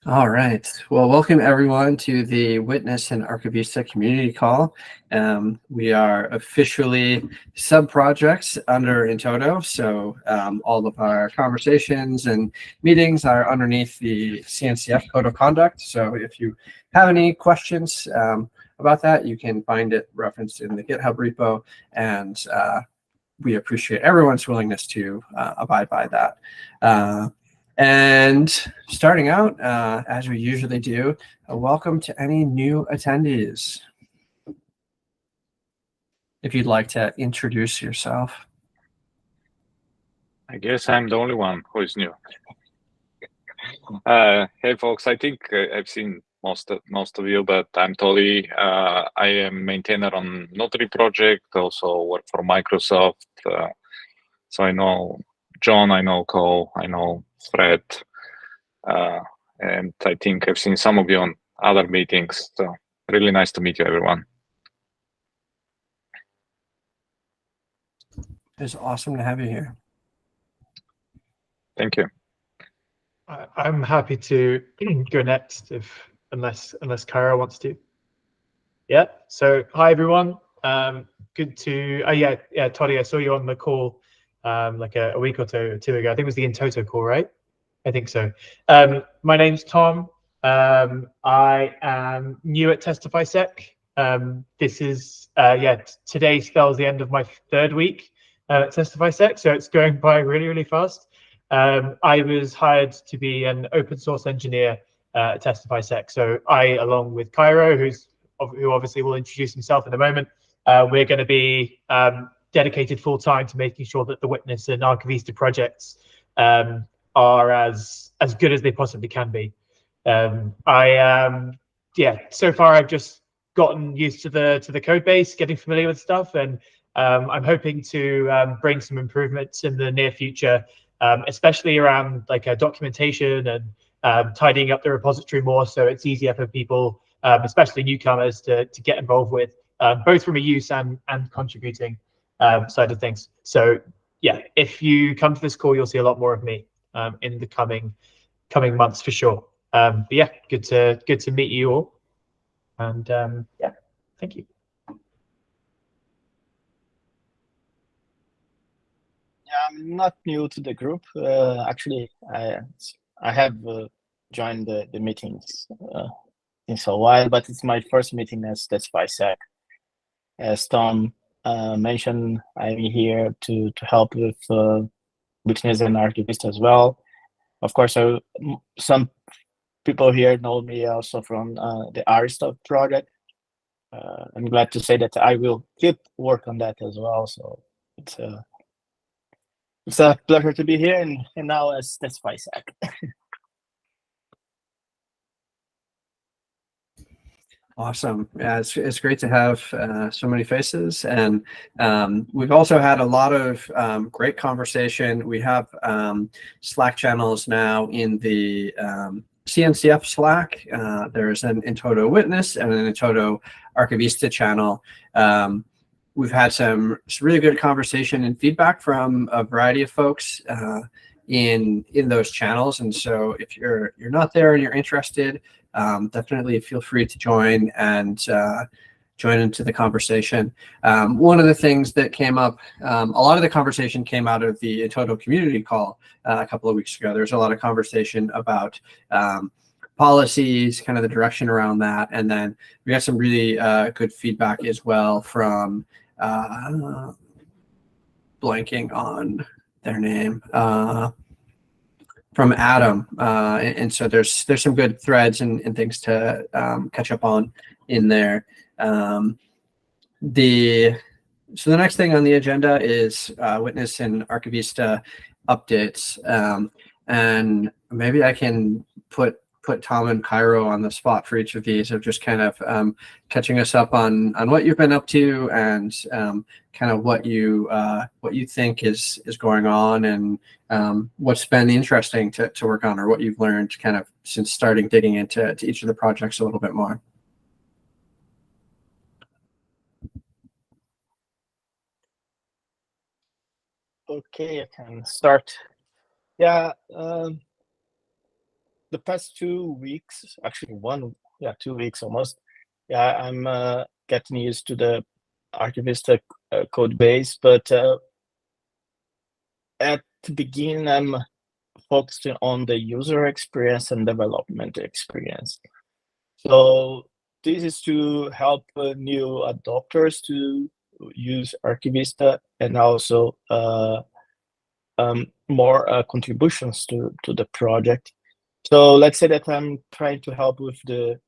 All right. Well, welcome everyone to the Witness and Archivista community call. We are officially sub-projects under Intoto, so all of our conversations and meetings are underneath the CNCF Code of Conduct. So if you have any questions about that, you can find it referenced in the GitHub repo, and we appreciate everyone's willingness to abide by that. And starting out, as we usually do, welcome to any new attendees. If you'd like to introduce yourself. I guess I'm the only one who is new. Hey folks, I think I've seen most of you, but I'm Toli. I am maintainer on Notary project, also work for Microsoft. So I know John, I know Cole, I know Fred. And I think I've seen some of you on other meetings. So really nice to meet you, everyone. It's awesome to have you here. Thank you. I'm happy to go next, unless Kyra wants to. Yeah. So hi everyone. Good to. Yeah, Toddy, I saw you on the call like a week or two ago. I think it was the Intoto call, right? I think so. My name's Tom. I am new at TestifySec. This is today spells the end of my third week at TestifySec, so it's going by really fast. I was hired to be an open source engineer at TestifySec. So I, along with Cairo, who obviously will introduce himself in a moment, we're going to be dedicated full time to making sure that the Witness and Archivista projects are as good as they possibly can be. So far I've just gotten used to the code base, getting familiar with stuff, and I'm hoping to bring some improvements in the near future, especially around like documentation and tidying up the repository more, so it's easier for people, especially newcomers, to get involved with, both from a use and contributing side of things. So yeah, if you come to this call, you'll see a lot more of me in the coming months for sure. But yeah, good to meet you all, and yeah, thank you. Yeah, I'm not new to the group. Actually, I have joined the meetings since a while, but it's my first meeting as TestifySec. As Tom mentioned, I'm here to help with Witness and Archivista as well. Of course, some people here know me also from the Archivista project. I'm glad to say that I will keep work on that as well. So it's a pleasure to be here and now as TestifySec. Awesome. Yeah, it's great to have so many faces, and we've also had a lot of great conversation. We have Slack channels now in the CNCF Slack. There's an Intoto Witness and an Intoto Archivista channel. We've had some really good conversation and feedback from a variety of folks in those channels, and so if you're not there and you're interested, definitely feel free to join and join into the conversation. One of the things that came up, a lot of the conversation came out of the Intoto community call a couple of weeks ago. There's a lot of conversation about policies, kind of the direction around that, and then we got some really good feedback as well from blanking on their name. From Adam, and so there's some good threads and things to catch up on in there. So the next thing on the agenda is Witness and Archivista updates, and maybe I can put Tom and Cairo on the spot for each of these, of just kind of catching us up on what you've been up to, and kind of what you think is going on, and what's been interesting to work on, or what you've learned kind of since starting digging into each of the projects a little bit more. Okay, I can start. Yeah, the past 2 weeks, actually 2 weeks almost, I'm getting used to the Archivista code base, but at the beginning, I'm focusing on the user experience and development experience. So this is to help new adopters to use Archivista, and also more contributions to the project. So let's say that I'm trying to help with the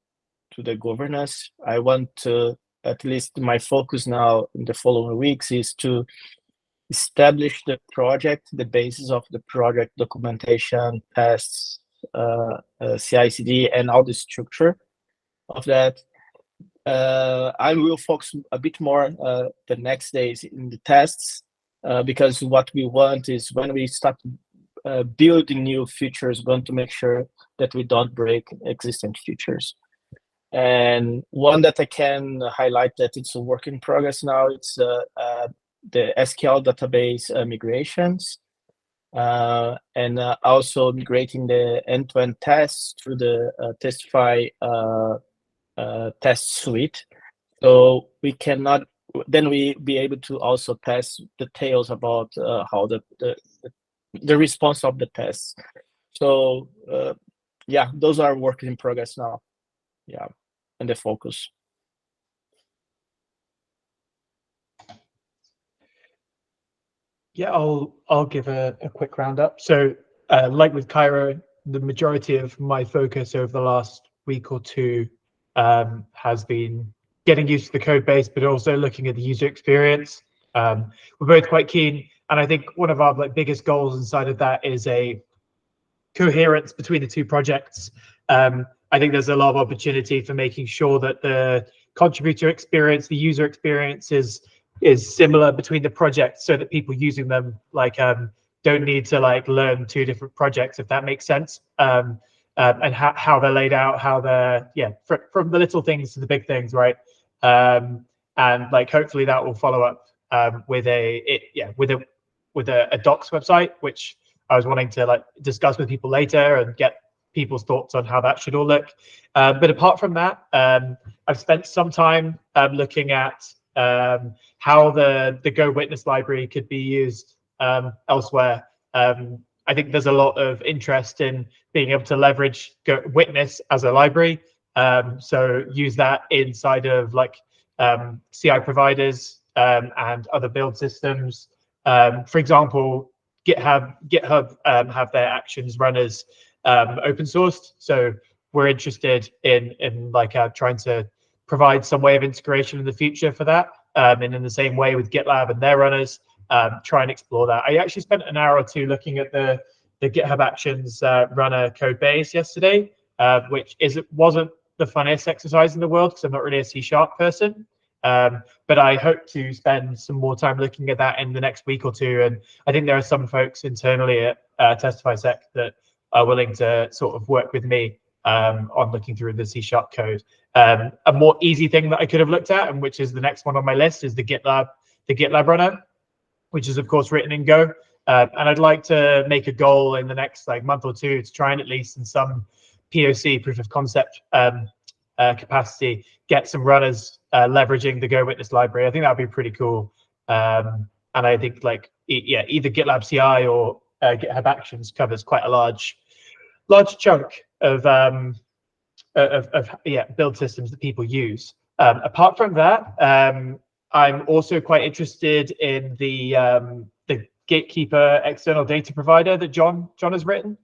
governance. I want to, at least my focus now in the following weeks, is to establish the project, the basis of the project, documentation, tests, CI/CD, and all the structure of that. I will focus a bit more the next days in the tests, because what we want is, when we start building new features, we want to make sure that we don't break existing features. And one that I can highlight that it's a work in progress now, it's the SQL database migrations, and also migrating the end-to-end tests through the Testify test suite. So we cannot, then we be able to also test details about how the response of the tests. So yeah, those are work in progress now. Yeah, and the focus. Yeah, I'll give a quick roundup. So like with Cairo, the majority of my focus over the last week or two has been getting used to the code base, but also looking at the user experience. We're both quite keen, and I think one of our biggest goals inside of that is a coherence between the two projects. I think there's a lot of opportunity for making sure that the contributor experience, the user experience is similar between the projects, so that people using them don't need to learn two different projects, if that makes sense. And how they're laid out, how they're from the little things to the big things, right? And hopefully that will follow up with a docs website, which I was wanting to discuss with people later and get people's thoughts on how that should all look. But apart from that, I've spent some time looking at how the Go Witness library could be used elsewhere. I think there's a lot of interest in being able to leverage Go Witness as a library. So use that inside of CI providers and other build systems. For example, GitHub have their actions runners open sourced. So we're interested in trying to provide some way of integration in the future for that. And in the same way with GitLab and their runners, try and explore that. I actually spent an hour or two looking at the GitHub Actions runner code base yesterday, which wasn't the funniest exercise in the world, because I'm not really a C# person. But I hope to spend some more time looking at that in the next week or two. And I think there are some folks internally at TestifySec that are willing to sort of work with me on looking through the C# code. A more easy thing that I could have looked at, and which is the next one on my list, is the GitLab runner, which is of course written in Go. And I'd like to make a goal in the next month or two to try and, at least in some POC, proof of concept capacity, get some runners leveraging the Go Witness library. I think that'd be pretty cool. And I think either GitLab CI or GitHub Actions covers quite a large chunk of build systems that people use. Apart from that, I'm also quite interested in the Gatekeeper external data provider that John has written.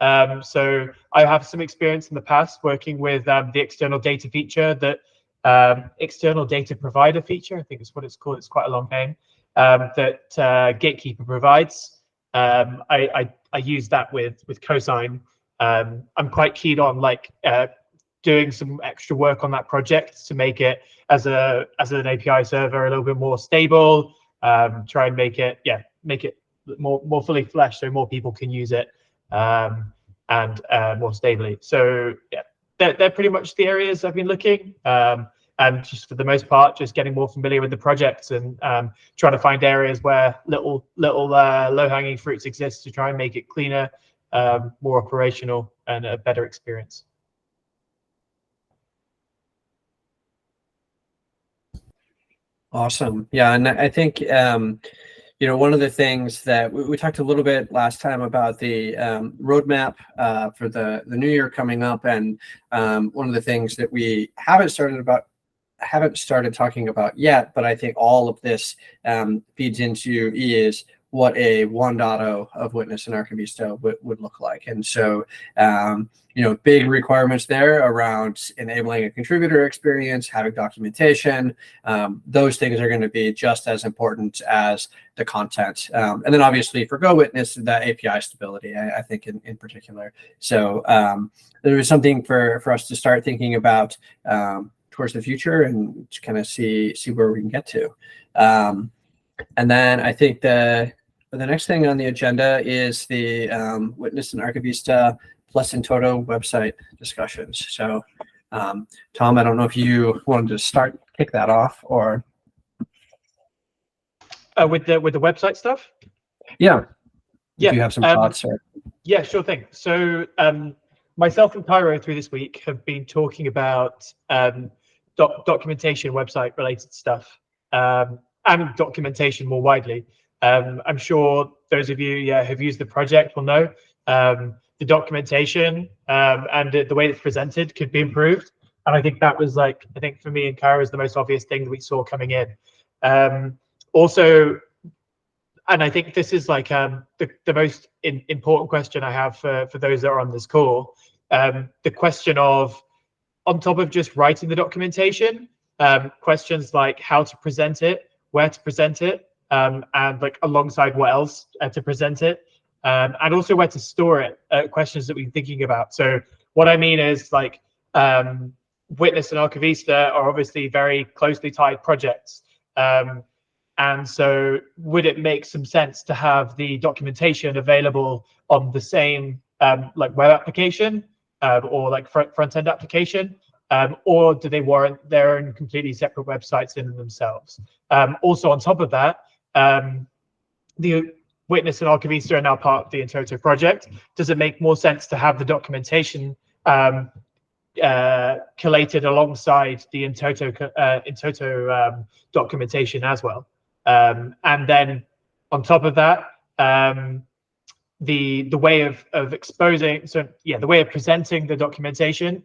So I have some experience in the past working with the external data feature, that external data provider feature, I think is what it's called. It's quite a long name, that Gatekeeper provides. I use that with Cosign. I'm quite keen on doing some extra work on that project to make it as an API server a little bit more stable. Try and make it more fully fleshed, so more people can use it and more stably. So yeah, they're pretty much the areas I've been looking. And just for the most part, just getting more familiar with the projects and trying to find areas where little low-hanging fruits exist to try and make it cleaner more operational, and a better experience. Awesome. Yeah, and I think one of the things that we talked a little bit last time about the roadmap for the new year coming up, and one of the things that we haven't started talking about yet, but I think all of this feeds into is what a 1.0 of Witness and Archivista would look like. And so, big requirements there around enabling a contributor experience, having documentation. Those things are going to be just as important as the content. And then obviously for Go Witness, the API stability, I think in particular. So there is something for us to start thinking about towards the future and to kind of see where we can get to. And then I think the next thing on the agenda is the Witness and Archivista plus in toto website discussions. So Tom, I don't know if you wanted to kick that off, or with the website stuff. Yeah. Yeah. If you have some thoughts. Yeah, sure thing. So myself and Cairo through this week have been talking about documentation, website related stuff, and documentation more widely. I'm sure those of you who've used the project will know the documentation and the way it's presented could be improved. And I think that was I think for me and Cairo is the most obvious thing that we saw coming in. Also, and I think this is the most important question I have for those that are on this call. The question of, on top of just writing the documentation, questions like how to present it, where to present it, and alongside what else to present it, and also where to store it, questions that we're thinking about. So what I mean is Witness and Archivista are obviously very closely tied projects. And so would it make some sense to have the documentation available on the same web application or front-end application? Or do they warrant their own completely separate websites in themselves? Also, on top of that, the Witness and Archivista are now part of the in toto project. Does it make more sense to have the documentation collated alongside the in toto documentation as well? And then on top of that, the way of exposing, the way of presenting the documentation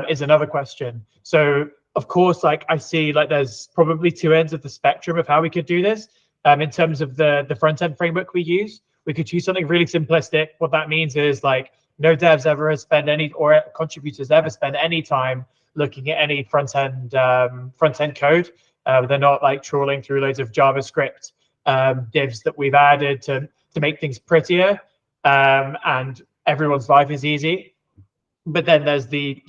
is another question. So of course, I see there's probably two ends of the spectrum of how we could do this. In terms of the front end framework we use, we could choose something really simplistic. What that means is no devs ever spend any, or contributors ever spend any time looking at any front end code. They're not trawling through loads of JavaScript divs that we've added to make things prettier, and everyone's life is easy. But then there's a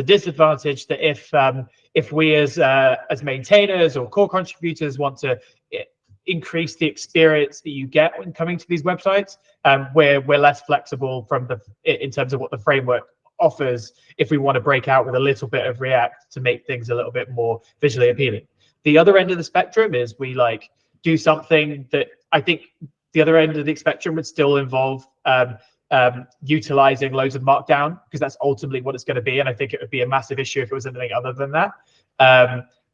disadvantage that if we as maintainers or core contributors want to increase the experience that you get when coming to these websites, we're less flexible in terms of what the framework offers if we want to break out with a little bit of React to make things a little bit more visually appealing. The other end of the spectrum is we do something that I think the other end of the spectrum would still involve utilizing loads of Markdown, because that's ultimately what it's going to be. And I think it would be a massive issue if it was anything other than that.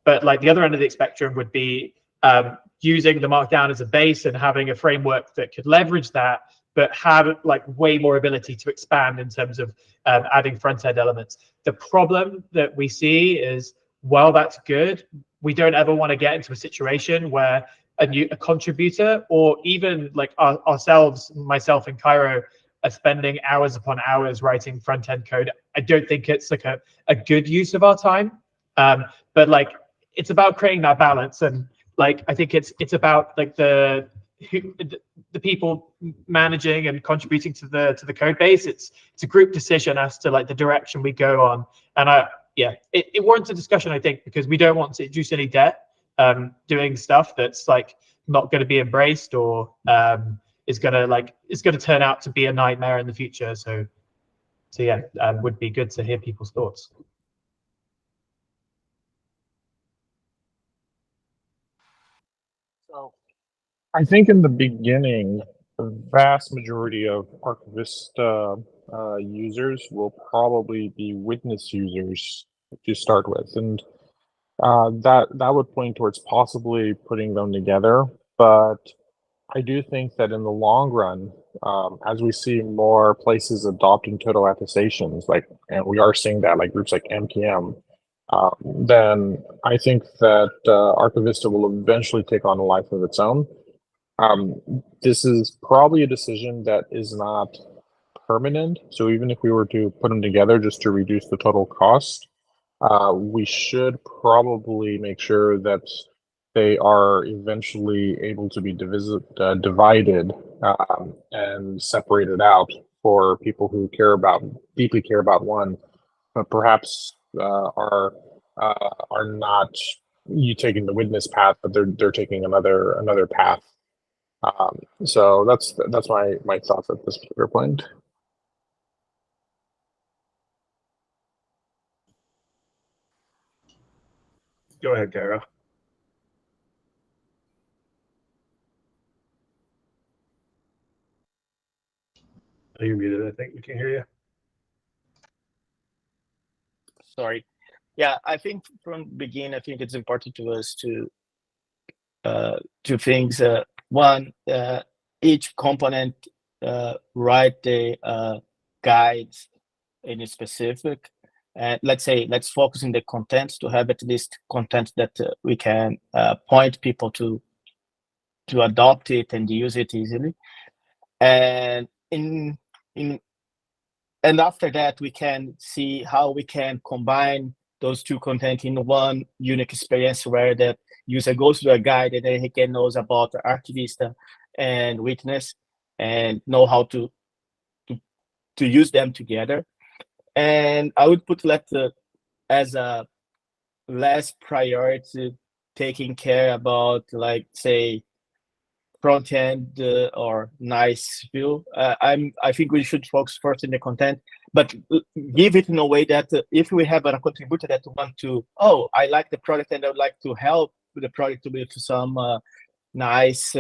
But the other end of the spectrum would be using the Markdown as a base and having a framework that could leverage that, but have way more ability to expand in terms of adding front-end elements. The problem that we see is, while that's good, we don't ever want to get into a situation where a contributor, or even ourselves, myself and Cairo, are spending hours upon hours writing front-end code. I don't think it's a good use of our time. But it's about creating that balance, and I think it's about the people managing and contributing to the code base. It's a group decision as to the direction we go on. And it warrants a discussion, I think, because we don't want to induce any debt doing stuff that's not going to be embraced, or is going to turn out to be a nightmare in the future. So yeah, would be good to hear people's thoughts. So I think in the beginning, the vast majority of Archivista users will probably be witness users to start with, and that would point towards possibly putting them together. But I do think that in the long run, as we see more places adopting total attestations, and we are seeing that, like groups like MPM, then I think that Archivista will eventually take on a life of its own. This is probably a decision that is not permanent. So even if we were to put them together just to reduce the total cost, we should probably make sure that they are eventually able to be divided and separated out for people who deeply care about one, but perhaps are not you taking the witness path, but they're taking another path. So that's my thoughts at this particular point. Go ahead, Gara. Are you muted? I think we can hear you. Sorry. Yeah, I think from the beginning, I think it's important to us to two things. One, each component write the guides in a specific, and let's focus on the content to have at least content that we can point people to adopt it and use it easily. And and after that, we can see how we can combine those two content in one unique experience where the user goes to a guide and then he can know about Archivista and Witness and know how to use them together. And I would put that as a less priority, taking care about, like, say, front end or nice view. I think we should focus first in the content, but give it in a way that if we have a contributor that want to, oh, I like the product and I would like to help with the product to build some nice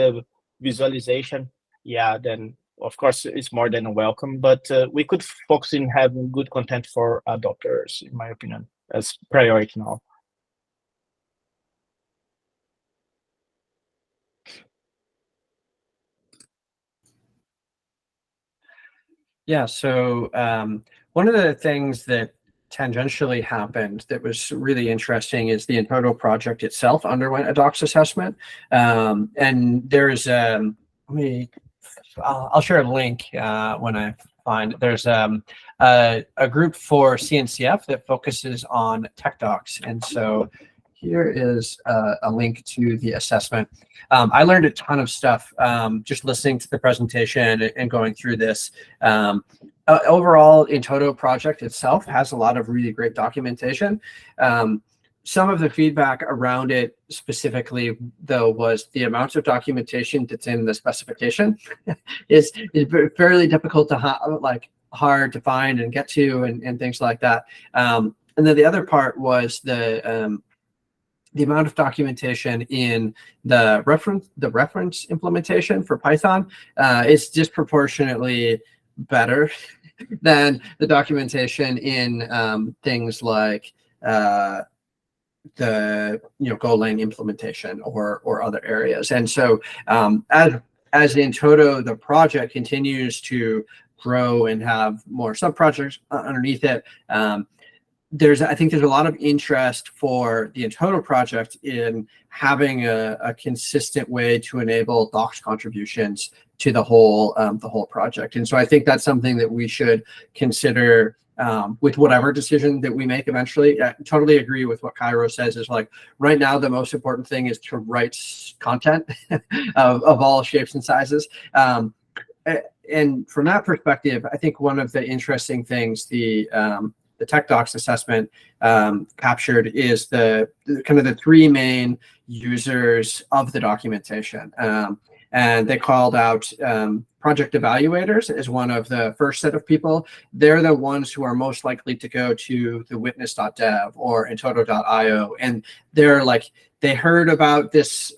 visualization, yeah, then of course it's more than welcome. But we could focus in having good content for adopters, in my opinion, as priority now. Yeah, so one of the things that tangentially happened that was really interesting is the Intoto project itself underwent a docs assessment. And there's, I'll share a link when I find it. There's a group for CNCF that focuses on tech docs. And so here is a link to the assessment. I learned a ton of stuff just listening to the presentation and going through this. Overall, Intoto project itself has a lot of really great documentation. Some of the feedback around it specifically, though, was the amount of documentation that's in the specification is fairly difficult to hard to find and get to and things like that. And then the other part was the amount of documentation in the reference implementation for Python is disproportionately better than the documentation in things like the Golang implementation or other areas. And so as Intoto, the project continues to grow and have more sub-projects underneath it, I think there's a lot of interest for the Intoto project in having a consistent way to enable docs contributions to the whole project. And so I think that's something that we should consider with whatever decision that we make eventually. I totally agree with what Cairo says, is like right now the most important thing is to write content of all shapes and sizes. And from that perspective, I think one of the interesting things the tech docs assessment captured is the kind of the three main users of the documentation. and they called out project evaluators as one of the first set of people. They're the ones who are most likely to go to the witness.dev or entoto.io, and they're like, they heard about this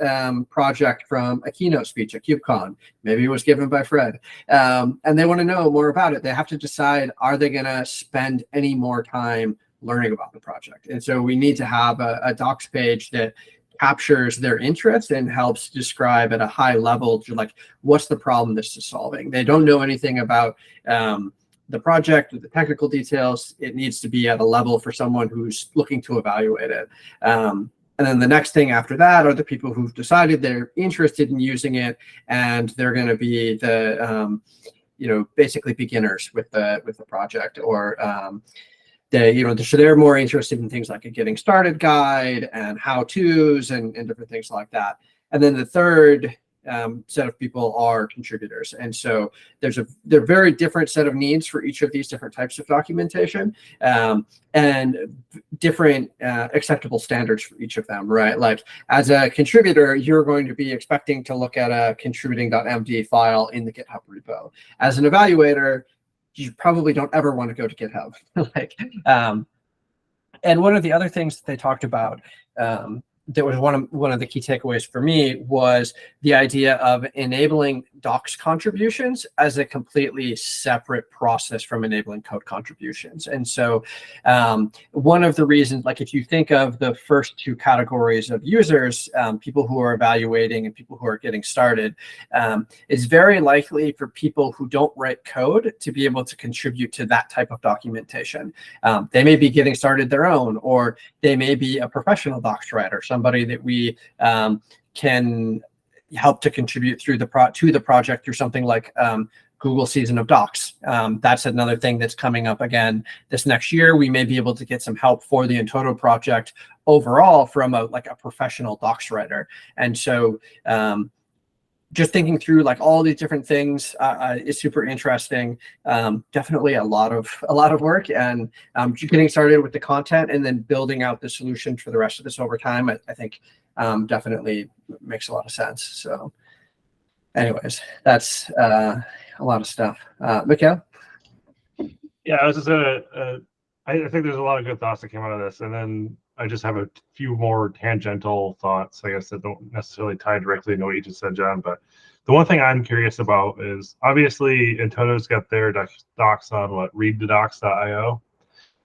project from a keynote speech at KubeCon. Maybe it was given by Fred. And they want to know more about it. They have to decide, are they going to spend any more time learning about the project? And so we need to have a docs page that captures their interest and helps describe at a high level to like, what's the problem this is solving. They don't know anything about the project or the technical details. It needs to be at a level for someone who's looking to evaluate it. And then the next thing after that are the people who've decided they're interested in using it, and they're going to be the, basically beginners with the project, or so they're more interested in things like a getting started guide and how-tos and different things like that. And then the third set of people are contributors. And so they're very different set of needs for each of these different types of documentation, and different acceptable standards for each of them, right? Like as a contributor, you're going to be expecting to look at a contributing.md file in the GitHub repo. As an evaluator, you probably don't ever want to go to GitHub. And one of the other things that they talked about that was one of the key takeaways for me was the idea of enabling docs contributions as a completely separate process from enabling code contributions. And so one of the reasons, like if you think of the first two categories of users, people who are evaluating and people who are getting started, it's very likely for people who don't write code to be able to contribute to that type of documentation. They may be getting started their own, or they may be a professional docs writer, somebody that we can help to contribute through the project through something like Google Season of Docs. That's another thing that's coming up again this next year. We may be able to get some help for the Entoto project overall from a professional docs writer. And so just thinking through like all these different things is super interesting. Definitely a lot of work, and getting started with the content and then building out the solution for the rest of this over time, I think definitely makes a lot of sense. So anyways, that's a lot of stuff. Mikhail? Yeah, I was just gonna, I think there's a lot of good thoughts that came out of this, and then I just have a few more tangential thoughts, I guess, that don't necessarily tie directly to what you just said, John. But the one thing I'm curious about is, obviously, Entoto's got their docs on readthedocs.io.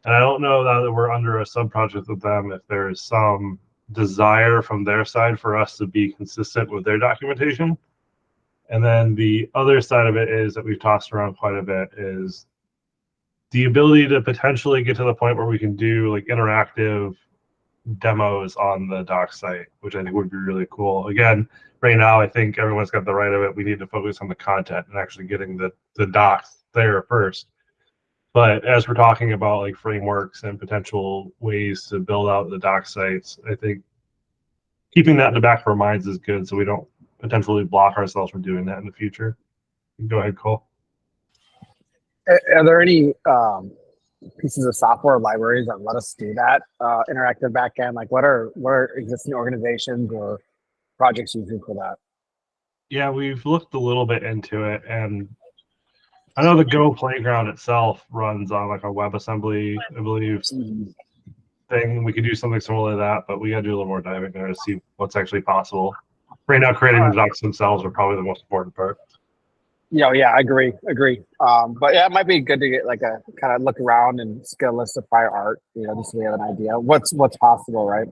And I don't know now that we're under a sub-project with them if there's some desire from their side for us to be consistent with their documentation. And then the other side of it is that we've tossed around quite a bit is the ability to potentially get to the point where we can do like interactive demos on the doc site, which I think would be really cool. Again, right now, I think everyone's got the right of it. We need to focus on the content and actually getting the docs there first. But as we're talking about like frameworks and potential ways to build out the doc sites, I think keeping that in the back of our minds is good, so we don't potentially block ourselves from doing that in the future. Go ahead, Cole. Are there any pieces of software libraries that let us do that interactive backend? Like what are existing organizations or projects using for that? Yeah, we've looked a little bit into it, and I know the Go Playground itself runs on like a WebAssembly, I believe, thing. We could do something similar to that, but we got to do a little more diving there to see what's actually possible. Right now, creating the docs themselves are probably the most important part. Yeah, I agree. But yeah, it might be good to get like a kind of look around and skill list of prior art, just so we have an idea what's possible, right?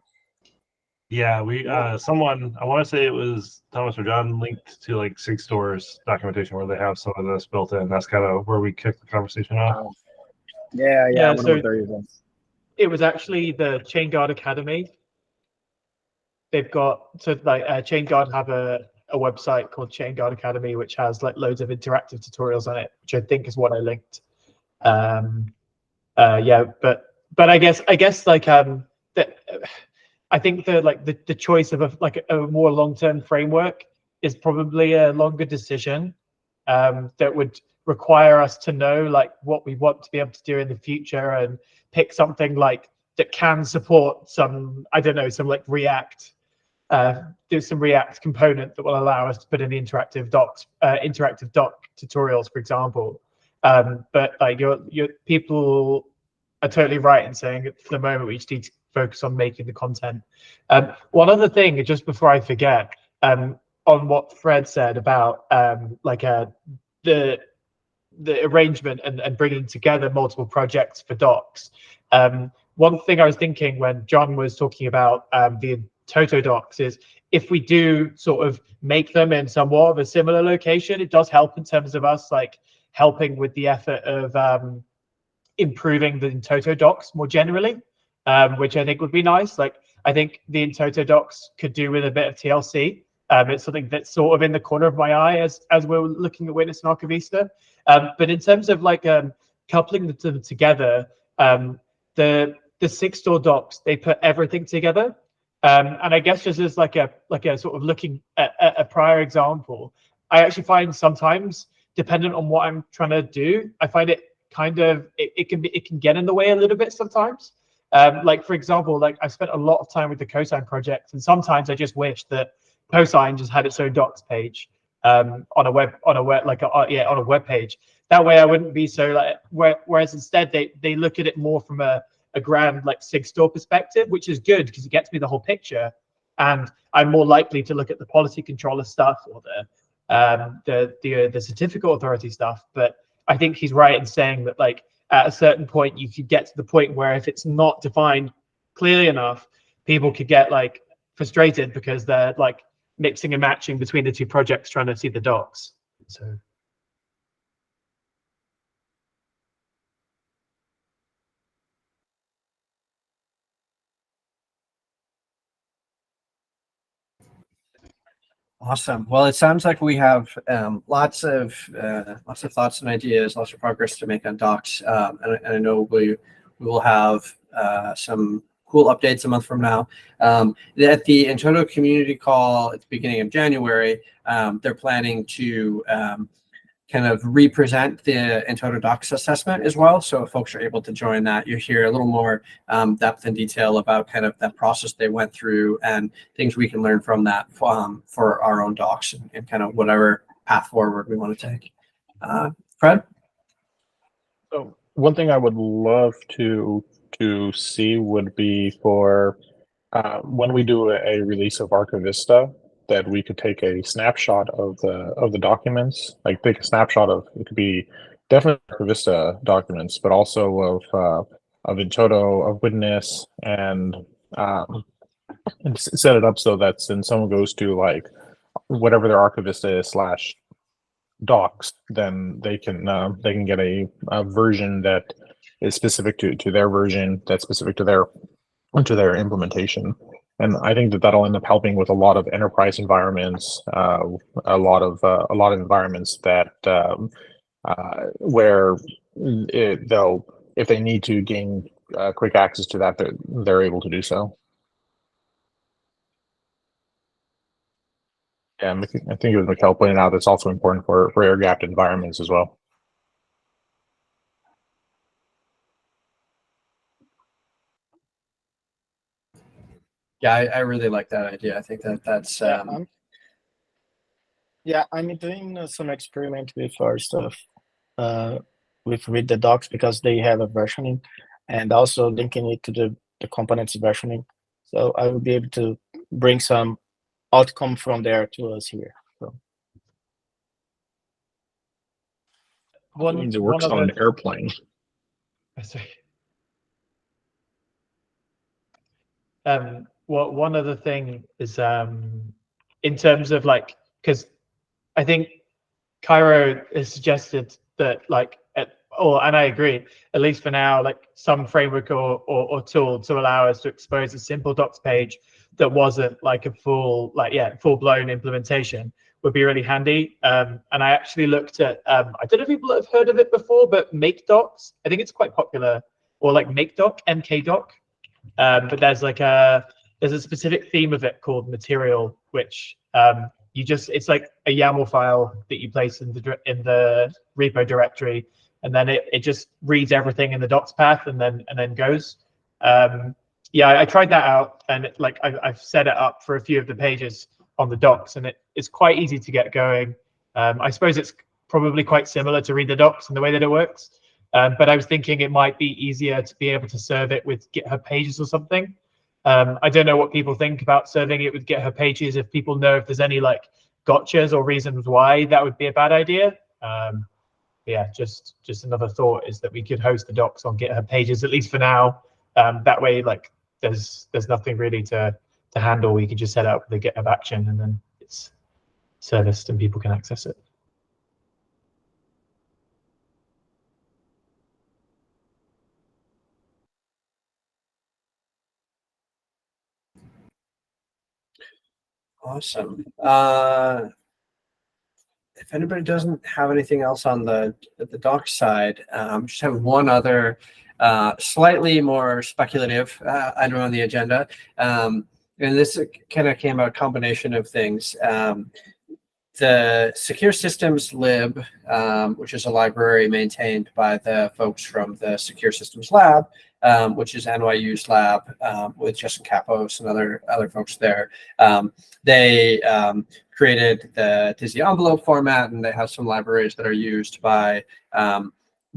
Yeah, we someone, I want to say it was Thomas or John, linked to like SigStore's documentation where they have some of this built in. That's kind of where we kicked the conversation off. Yeah. I wonder So what they're using. it was actually the ChainGuard Academy. They've got ChainGuard have a website called ChainGuard Academy, which has like loads of interactive tutorials on it, which I think is what I linked. But I guess like I think the choice of a more long-term framework is probably a longer decision that would require us to know like what we want to be able to do in the future and pick something like that can support some, I don't know, some like React do some React component that will allow us to put in the interactive doc tutorials, for example. But like your people are totally right in saying that for the moment we just need to focus on making the content. One other thing, just before I forget, on what Fred said about the arrangement and bringing together multiple projects for docs. One thing I was thinking when John was talking about the Toto docs is if we do sort of make them in somewhat of a similar location, it does help in terms of us like helping with the effort of improving the Toto docs more generally, which I think would be nice. Like I think the Toto docs could do with a bit of TLC. It's something that's sort of in the corner of my eye as we're looking at Witness and Archivista. But in terms of like coupling them together, the 6-store docs, they put everything together. And I guess just as like a sort of looking at a prior example, I actually find sometimes, dependent on what I'm trying to do, I find it kind of it can get in the way a little bit sometimes. Like for example, like I spent a lot of time with the Cosine project, and sometimes I just wish that Cosine just had its own docs page on a web page. That way I wouldn't be so like whereas instead they look at it more from a grand like SIG-store perspective, which is good because it gets me the whole picture, and I'm more likely to look at the policy controller stuff or the certificate authority stuff. But I think he's right in saying that like at a certain point you could get to the point where if it's not defined clearly enough, people could get like frustrated because they're like mixing and matching between the two projects trying to see the docs. So Awesome. Well, it sounds like we have lots of thoughts and ideas, lots of progress to make on docs, and I know we will have some cool updates a month from now. At the Entoto community call at the beginning of January, they're planning to kind of represent the Entoto docs assessment as well. So if folks are able to join that, you hear a little more depth and detail about kind of that process they went through and things we can learn from that for our own docs and kind of whatever path forward we want to take. Fred? So one thing I would love to see would be for when we do a release of Archivista, that we could take a snapshot of the documents, like take a snapshot of, it could be definitely Archivista documents, but also of Entoto, of Witness, and set it up so that when someone goes to like whatever their Archivista is / docs, then they can get a version that is specific to their version, that's specific to their implementation. And I think that that'll end up helping with a lot of enterprise environments, a lot of environments that where if they need to gain quick access to that, they're able to do so. And I think it was Mikkel pointed out that's also important for air-gapped environments as well. Yeah, I really like that idea. I think that's I'm doing some experiment with our stuff with read the docs because they have a versioning, and also linking it to the components versioning. So I will be able to bring some outcome from there to us here. So. It means it works on an airplane. One other thing is in terms of like, because I think Cairo has suggested that like and I agree, at least for now, like some framework or tool to allow us to expose a simple docs page that wasn't like a full-blown implementation would be really handy. And I actually looked at I don't know if people have heard of it before, but MakeDocs, I think it's quite popular, or like MakeDoc, MKDoc. But there's a specific theme of it called material, which it's like a YAML file that you place in the repo directory, and then it just reads everything in the docs path and then goes. yeah, I tried that out, and I've set it up for a few of the pages on the docs, and it's quite easy to get going. I suppose it's probably quite similar to read the docs in the way that it works, but I was thinking it might be easier to be able to serve it with GitHub Pages or something. I don't know what people think about serving it with GitHub Pages. If people know if there's any like gotchas or reasons why that would be a bad idea. Yeah, just another thought is that we could host the docs on GitHub Pages, at least for now. That way, like there's nothing really to handle. We could just set up the GitHub action, and then it's serviced and people can access it. Awesome. If anybody doesn't have anything else on the doc side, just have one other slightly more speculative item on the agenda. And this kind of came out a combination of things. The Secure Systems Lib, which is a library maintained by the folks from the Secure Systems Lab, which is NYU's lab with Justin Kapos and other folks there. They created the Dizzy envelope format, and they have some libraries that are used by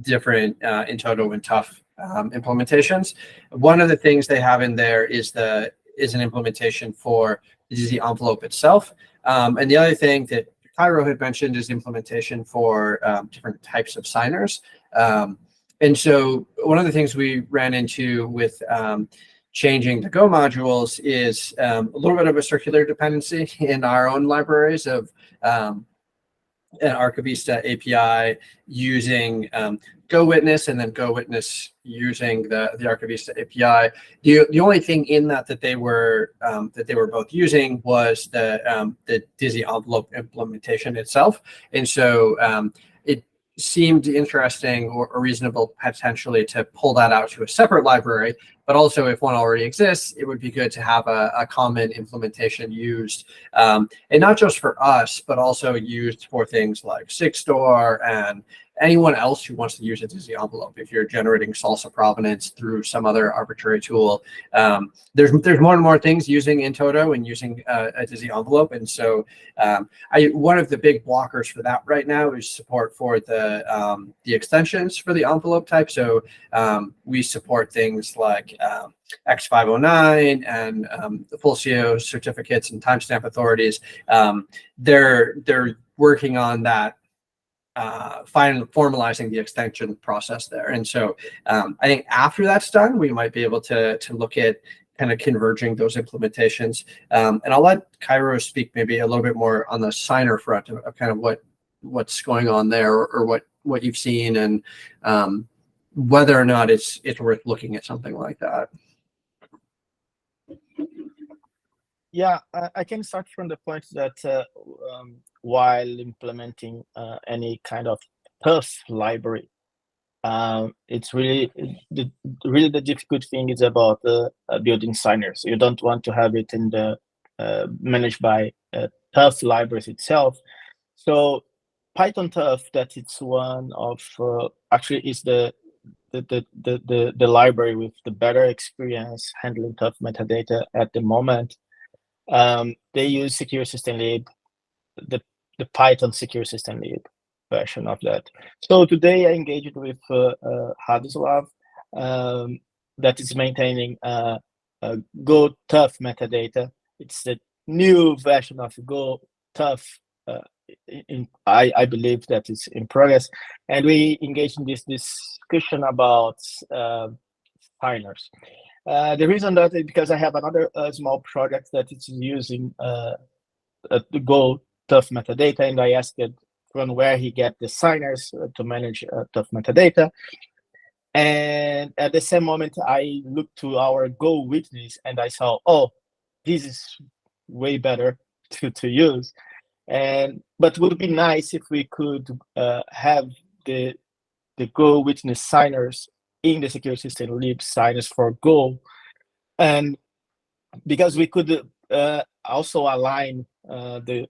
different in-toto and tough implementations. One of the things they have in there is an implementation for the Dizzy envelope itself. And the other thing that Cairo had mentioned is implementation for different types of signers. And so one of the things we ran into with changing the Go modules is a little bit of a circular dependency in our own libraries of an Archivista API using Go Witness, and then Go Witness using the Archivista API. The only thing in that they were both using was the Dizzy envelope implementation itself, and so it seemed interesting or reasonable potentially to pull that out to a separate library. But also, if one already exists, it would be good to have a common implementation used, and not just for us, but also used for things like Sigstore and anyone else who wants to use a Dizzy envelope. If you're generating salsa provenance through some other arbitrary tool, there's more and more things using in-toto and using a Dizzy envelope. And so one of the big blockers for that right now is support for the extensions for the envelope type. So we support things like X509 and the full CO certificates and timestamp authorities. They're working on that, formalizing the extension process there. And so I think after that's done, we might be able to look at kind of converging those implementations. And I'll let Cairo speak maybe a little bit more on the signer front of kind of what's going on there, or what you've seen, and whether or not it's worth looking at something like that. Yeah, I can start from the point that while implementing any kind of tough library, it's really the difficult thing is about building signers. You don't want to have it in the managed by tough libraries itself. So Python tough, that it's one of actually is the library with the better experience handling tough metadata at the moment. They use Secure System Lib, the Python Secure System Lib version of that. So today I engaged with Hadoslav, that is maintaining Go tough metadata. It's the new version of Go tough. I believe that is in progress, and we engaged in this discussion about signers. The reason that is because I have another small project that is using the Go tough metadata, and I asked it from where he get the signers to manage tough metadata. And at the same moment, I looked to our Go witness, and I saw, oh, this is way better to use. But it would be nice if we could have the Go witness signers in the Secure System Lib signers for Go, and because we could also align the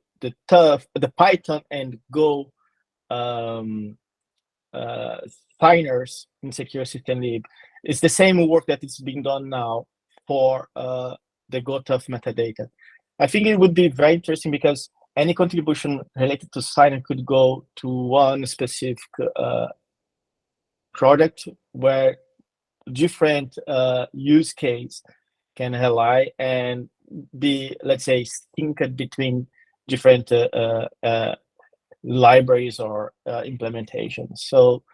Python and Go signers in Secure System Lib. It's the same work that is being done now for the GoTough metadata. I think it would be very interesting because any contribution related to signer could go to one specific product where different use case can rely and be, let's say, synced between different libraries or implementations. So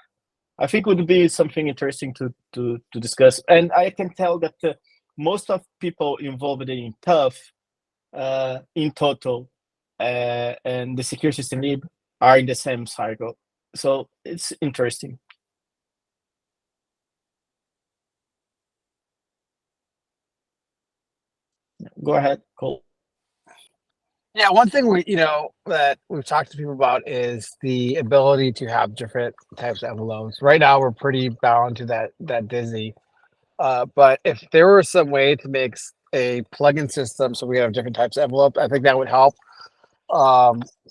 I think it would be something interesting to discuss. And I can tell that most of people involved in Tough, in total, and the secure system lib are in the same cycle. So it's interesting. Go ahead, Cole. Yeah, one thing that we've talked to people about is the ability to have different types of envelopes. Right now, we're pretty bound to that Dizzy. But if there were some way to make a plugin system so we have different types of envelope, I think that would help.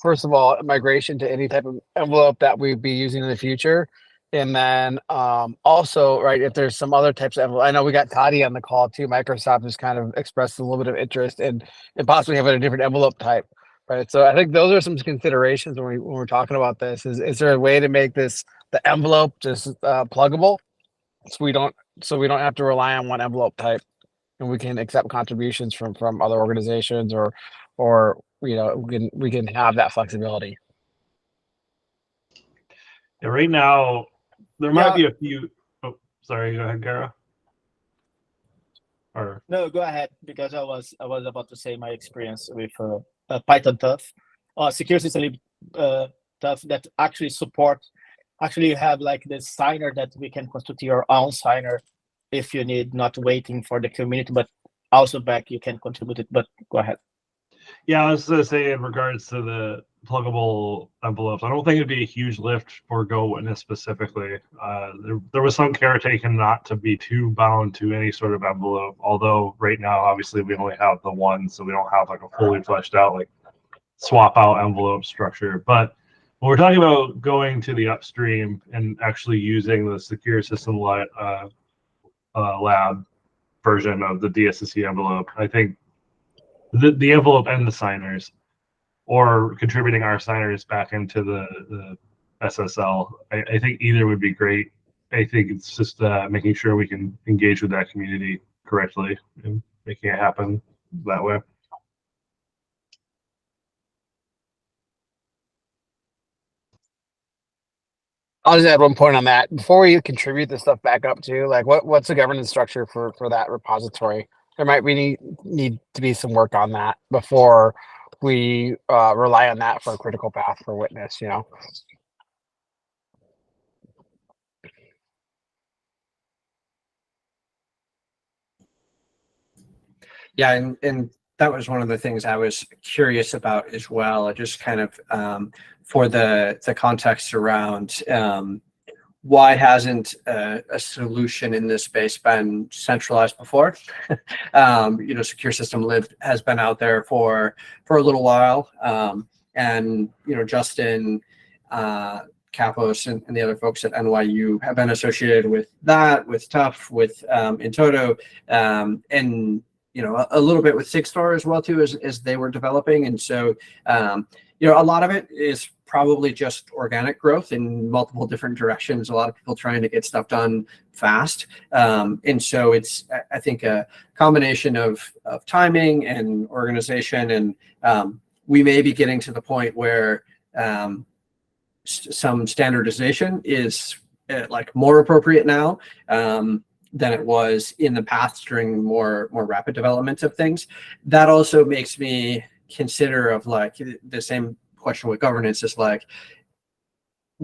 First of all, migration to any type of envelope that we'd be using in the future. And then also, right, if there's some other types of envelope, I know we got Toddy on the call too. Microsoft has kind of expressed a little bit of interest in possibly having a different envelope type, right? So I think those are some considerations when we're talking about this. Is there a way to make the envelope just pluggable, so we don't have to rely on one envelope type, and we can accept contributions from other organizations, or we can have that flexibility. Yeah, right now there might be a few. Oh, sorry. Go ahead, Gara. Or No, go ahead, because I was about to say my experience with Python Tough, secure system Tough that actually you have like the signer that we can construct your own signer if you need, not waiting for the community, but also back you can contribute it. But go ahead. yeah, I was going to say in regards to the pluggable envelopes, I don't think it'd be a huge lift for Go Witness specifically. There was some care taken not to be too bound to any sort of envelope, although right now obviously we only have the one, so we don't have like a fully fleshed out like swap out envelope structure. But when we're talking about going to the upstream and actually using the secure system lab version of the DSSC envelope, I think the envelope and the signers, or contributing our signers back into the SSL, I think either would be great. I think it's just making sure we can engage with that community correctly and making it happen that way. I'll just add one point on that. Before we contribute this stuff back up to, like, what's the governance structure for that repository? There might need to be some work on that before we rely on that for a critical path for Witness, Yeah, and that was one of the things I was curious about as well. Just kind of for the context around why hasn't a solution in this space been centralized before? Secure System Lib has been out there for a little while, and Justin, Kapos, and the other folks at NYU have been associated with that, with Tough, with Intoto, and a little bit with SigStar as well too, as they were developing. And so a lot of it is probably just organic growth in multiple different directions. A lot of people trying to get stuff done fast, and so it's, I think, a combination of timing and organization, and we may be getting to the point where some standardization is like more appropriate now than it was in the past during more rapid development of things. That also makes me consider of like the same question with governance is like,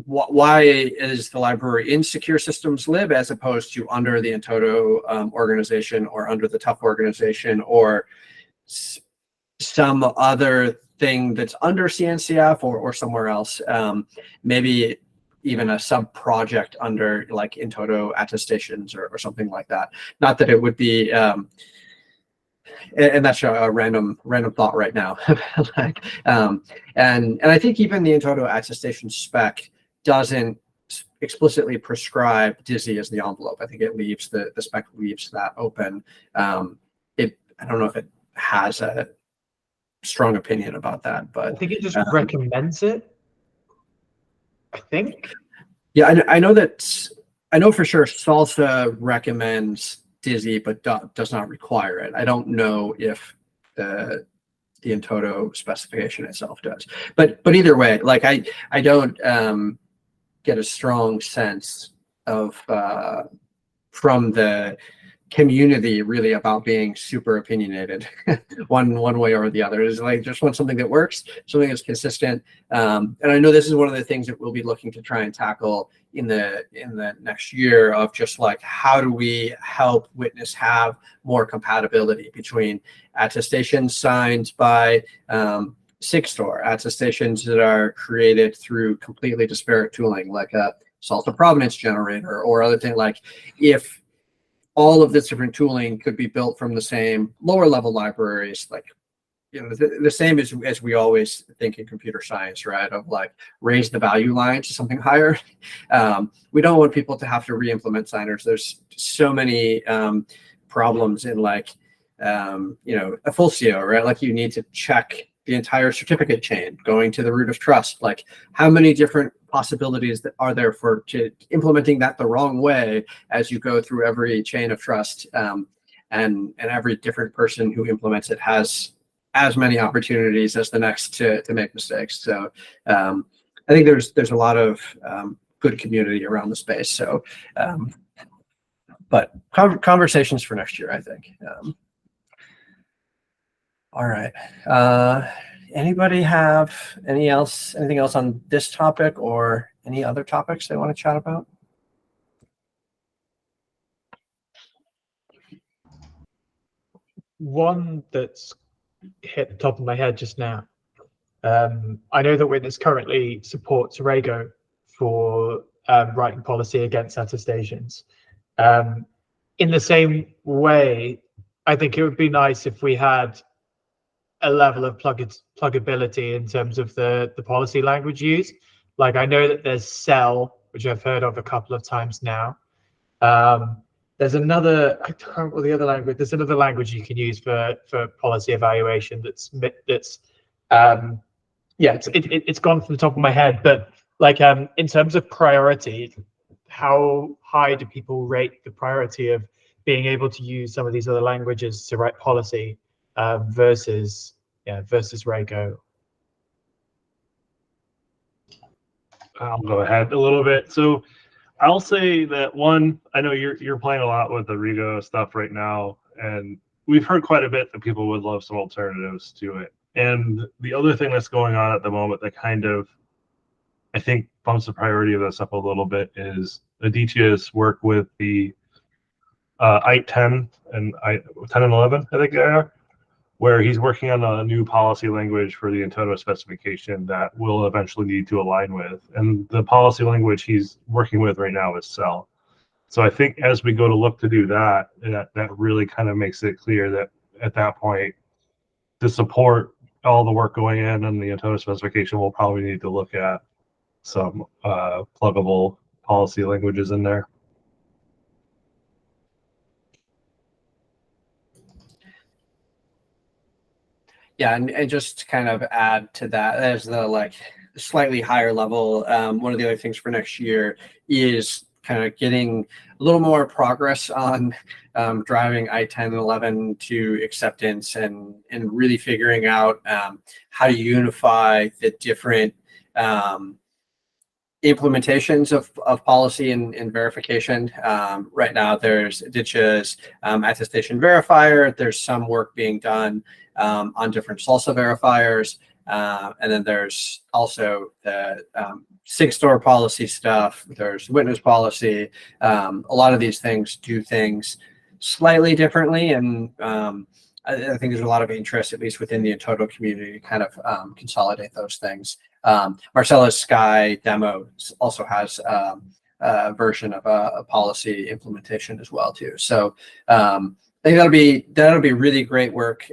why is the library in Secure Systems Lib as opposed to under the Intoto organization, or under the Tough organization, or some other thing that's under CNCF or somewhere else, maybe even a sub project under like Intoto attestations or something like that. Not that it would be and that's a random thought right now. Like, and I think even the Intoto attestation spec doesn't explicitly prescribe Dizzy as the envelope. I think it leaves the spec leaves that open. I don't know if it has a strong opinion about that, I but think it just recommends it. I think. yeah, I know that. I know for sure Salsa recommends Dizzy, but does not require it. I don't know if the Entoto specification itself does, but either way, like I don't get a strong sense of from the community really about being super opinionated one way or the other. Is like just want something that works, something that's consistent. And I know this is one of the things that we'll be looking to try and tackle in the next year, of just like, how do we help Witness have more compatibility between attestations signed by SIG-Store, attestations that are created through completely disparate tooling, like a Salsa provenance generator or other thing. Like, if all of this different tooling could be built from the same lower level libraries, like, you know, the same as we always think in computer science, right? Of like, raise the value line to something higher. We don't want people to have to re-implement signers. There's so many problems in like, you know, a full CO, right? Like, you need to check the entire certificate chain going to the root of trust. Like, how many different possibilities that are there for implementing that the wrong way as you go through every chain of trust, and every different person who implements it has as many opportunities as the next to make mistakes. So I think there's a lot of good community around the space. So, but conversations for next year, I think. All right. Anybody have anything else on this topic or any other topics they want to chat about? One that's hit the top of my head just now. I know that Witness currently supports Rego for writing policy against attestations. In the same way, I think it would be nice if we had a level of pluggability in terms of the policy language used. Like, I know that there's Cell, which I've heard of a couple of times now. There's another, I don't remember the other language. There's another language you can use for policy evaluation that's yeah, it's gone from the top of my head. But like, in terms of priority, how high do people rate the priority of being able to use some of these other languages to write policy versus Rego? I'll go ahead a little bit. So I'll say that, one, I know you're playing a lot with the Rego stuff right now, and we've heard quite a bit that people would love some alternatives to it. And the other thing that's going on at the moment that kind of, I think, bumps the priority of this up a little bit is Aditya's work with the I-10 and I-10 and 11, I think they are, where he's working on a new policy language for the Entoto specification that we'll eventually need to align with. And the policy language he's working with right now is Cell. So I think as we go to look to do that really kind of makes it clear that at that point, to support all the work going in the Entoto specification, we'll probably need to look at some pluggable policy languages in there. Yeah, and just to kind of add to that, as the like slightly higher level, one of the other things for next year is kind of getting a little more progress on driving I-10 and 11 to acceptance, and really figuring out how to unify the different implementations of policy and verification. Right now, there's Aditya's attestation verifier. There's some work being done on different Salsa verifiers. And then there's also the SIG-Store policy stuff. There's witness policy. A lot of these things do things slightly differently. And I think there's a lot of interest, at least within the Entoto community, to kind of consolidate those things. Marcella's Sky demo also has a version of a policy implementation as well too. So I think that'll be really great work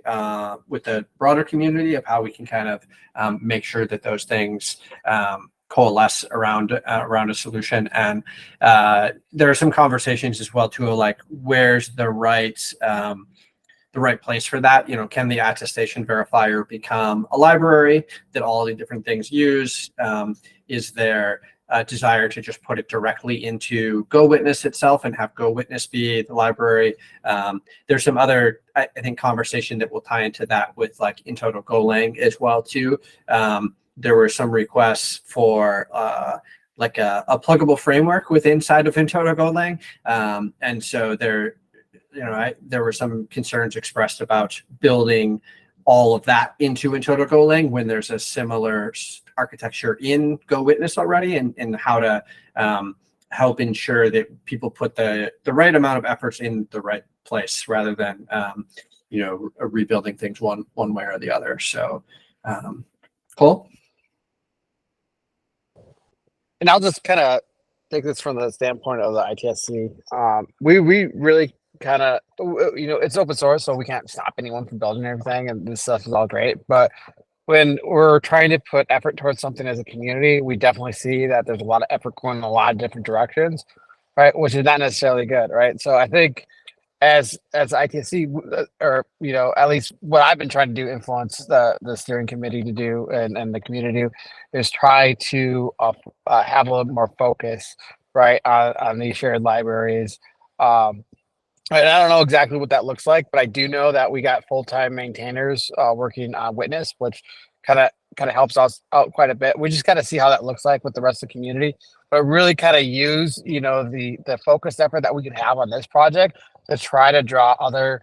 with the broader community of how we can kind of make sure that those things coalesce around a solution. And there are some conversations as well too, like where's the right the right place for that. Can the attestation verifier become a library that all the different things use? Is there a desire to just put it directly into GoWitness itself and have GoWitness be the library? There's some other, I think, conversation that will tie into that with like in total Golang as well too. There were some requests for like a pluggable framework inside of in total Golang, and so there were some concerns expressed about building all of that into in total Golang when there's a similar architecture in GoWitness already, and how to help ensure that people put the right amount of efforts in the right place rather than rebuilding things one way or the other. So cool. And I'll just kind of take this from the standpoint of the ITSC. We really kind of, it's open source, so we can't stop anyone from building everything, and this stuff is all great. But when we're trying to put effort towards something as a community, we definitely see that there's a lot of effort going in a lot of different directions, right? Which is not necessarily good, right? So I think as ITSC, or at least what I've been trying to do, influence the steering committee to do and the community to do, is try to have a little more focus, right, on these shared libraries. And I don't know exactly what that looks like, but I do know that we got full-time maintainers working on Witness, which kind of helps us out quite a bit. We just got to see how that looks like with the rest of the community, but really kind of use the focused effort that we can have on this project to try to draw other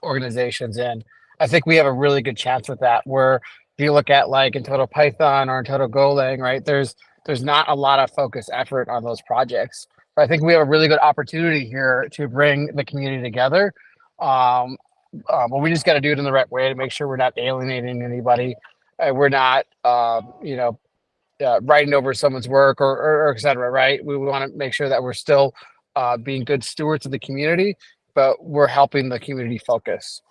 organizations in. I think we have a really good chance with that. Where if you look at like in total Python or in total Golang, right, there's not a lot of focused effort on those projects. But I think we have a really good opportunity here to bring the community together. But we just got to do it in the right way to make sure we're not alienating anybody. We're not, writing over someone's work or et cetera, right? We want to make sure that we're still being good stewards of the community, but we're helping the community focus.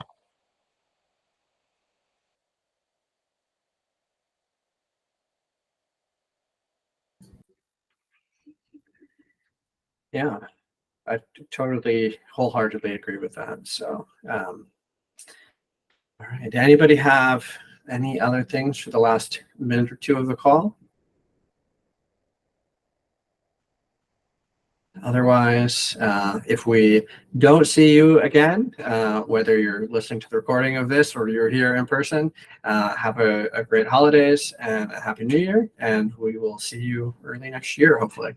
Yeah, I totally wholeheartedly agree with that. So, all right. Anybody have any other things for the last minute or two of the call? Otherwise, if we don't see you again, whether you're listening to the recording of this or you're here in person, have a great holidays and a happy new year, and we will see you early next year, hopefully.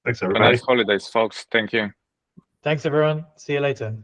Thanks, Have a everybody. nice holidays, folks. Thank you. Thanks, everyone. See you later.